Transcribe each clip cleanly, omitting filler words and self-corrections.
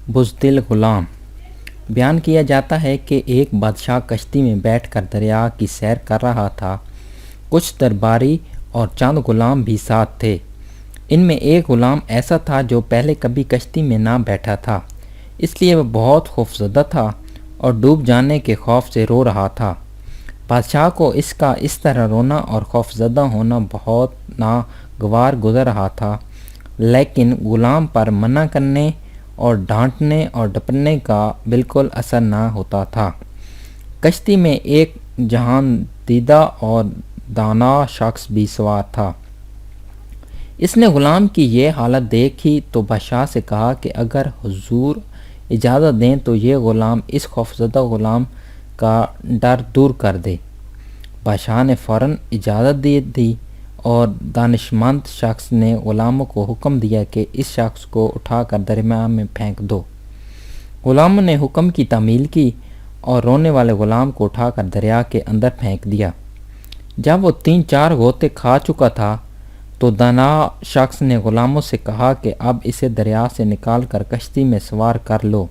بزدل غلام۔ بیان کیا جاتا ہے کہ ایک بادشاہ کشتی میں بیٹھ کر دریا کی سیر کر رہا تھا۔ کچھ درباری اور چند غلام بھی ساتھ تھے۔ ان میں ایک غلام ایسا تھا جو پہلے کبھی کشتی میں نہ بیٹھا تھا، اس لیے وہ بہت خوفزدہ تھا اور ڈوب جانے کے خوف سے رو رہا تھا۔ بادشاہ کو اس کا اس طرح رونا اور خوفزدہ ہونا بہت ناگوار گزر رہا تھا، لیکن غلام پر منع کرنے اور ڈانٹنے اور ڈپٹنے کا بالکل اثر نہ ہوتا تھا۔ کشتی میں ایک جہان دیدہ اور دانا شخص بھی سوار تھا۔ اس نے غلام کی یہ حالت دیکھی تو بادشاہ سے کہا کہ اگر حضور اجازت دیں تو یہ غلام اس خوفزدہ غلام کا ڈر دور کر دے۔ بادشاہ نے فوراً اجازت دے دی اور دانشمند شخص نے غلاموں کو حکم دیا کہ اس شخص کو اٹھا کر دریا میں پھینک دو۔ غلاموں نے حکم کی تعمیل کی اور رونے والے غلام کو اٹھا کر دریا کے اندر پھینک دیا۔ جب وہ 3-4 غوطے کھا چکا تھا تو دانا شخص نے غلاموں سے کہا کہ اب اسے دریا سے نکال کر کشتی میں سوار کر لو۔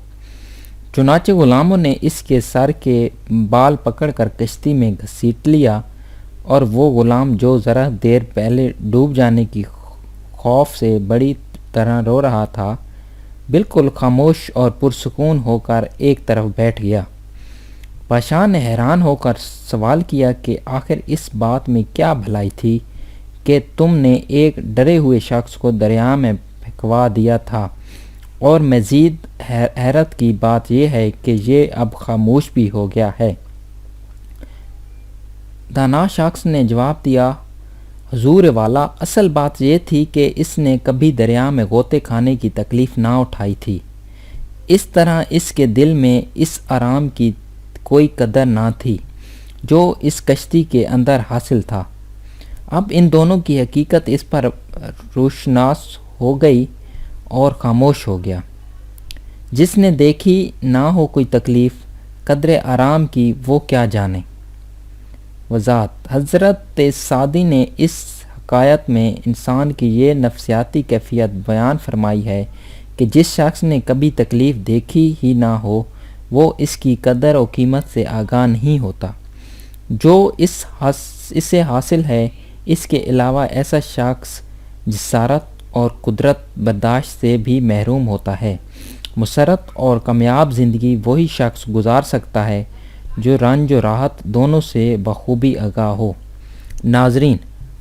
چنانچہ غلاموں نے اس کے سر کے بال پکڑ کر کشتی میں گھسیٹ لیا اور وہ غلام جو ذرا دیر پہلے ڈوب جانے کی خوف سے بڑی طرح رو رہا تھا، بالکل خاموش اور پرسکون ہو کر ایک طرف بیٹھ گیا۔ بادشاہ نے حیران ہو کر سوال کیا کہ آخر اس بات میں کیا بھلائی تھی کہ تم نے ایک ڈرے ہوئے شخص کو دریا میں پھینکوا دیا تھا، اور مزید حیرت کی بات یہ ہے کہ یہ اب خاموش بھی ہو گیا ہے۔ دانا شخص نے جواب دیا، حضور والا، اصل بات یہ تھی کہ اس نے کبھی دریا میں غوطے کھانے کی تکلیف نہ اٹھائی تھی، اس طرح اس کے دل میں اس آرام کی کوئی قدر نہ تھی جو اس کشتی کے اندر حاصل تھا۔ اب ان دونوں کی حقیقت اس پر روشناس ہو گئی اور خاموش ہو گیا۔ جس نے دیکھی نہ ہو کوئی تکلیف قدر آرام کی، وہ کیا جانے۔ وضاحت: حضرت سعدی نے اس حکایت میں انسان کی یہ نفسیاتی کیفیت بیان فرمائی ہے کہ جس شخص نے کبھی تکلیف دیکھی ہی نہ ہو، وہ اس کی قدر و قیمت سے آگاہ نہیں ہوتا۔ جو اسے حاصل ہے، اس کے علاوہ ایسا شخص جسارت اور قدرت برداشت سے بھی محروم ہوتا ہے۔ مسرت اور کامیاب زندگی وہی شخص گزار سکتا ہے جو رنج و راحت دونوں سے بخوبی آگاہ ہو۔ ناظرین،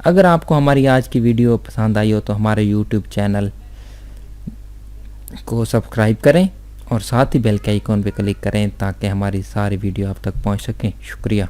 اگر آپ کو ہماری آج کی ویڈیو پسند آئی ہو تو ہمارے یوٹیوب چینل کو سبسکرائب کریں اور ساتھ ہی بیل کے آئیکن پہ کلک کریں تاکہ ہماری ساری ویڈیو آپ تک پہنچ سکیں۔ شکریہ۔